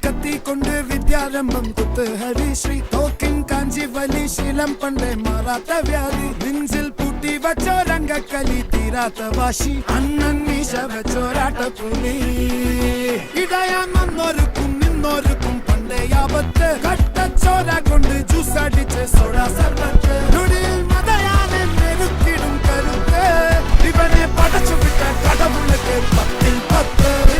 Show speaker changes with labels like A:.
A: കത്തി കൊണ്ട് വിദ്യാരംഭം കുത്തുഹരി ശ്രീ തോക്കിൻ കാഞ്ചി വലി ശീലം പണ്ടേ മാറാത്ത വ്യാധി നെഞ്ചിൽ പൂട്ടി വച്ചോരംഗക്കലി തീരാത്ത വാശി അണ്ണൻ മീശ വെച്ചോരാട്ടപ്പുലി ഇടയാൻ വന്നോർക്കും നിന്നോർക്കും പണ്ടേ ആപത്ത് കട്ടച്ചോര കൊണ്ട് ജ്യൂസ് അടിച്ച് സോഡാ സർബത്ത് നുടിയിൽ മതയാനെ മെരുക്കിടും കരുത്ത് ഇവനെ പടച്ചു വിട്ട കടവുള്ളക്ക്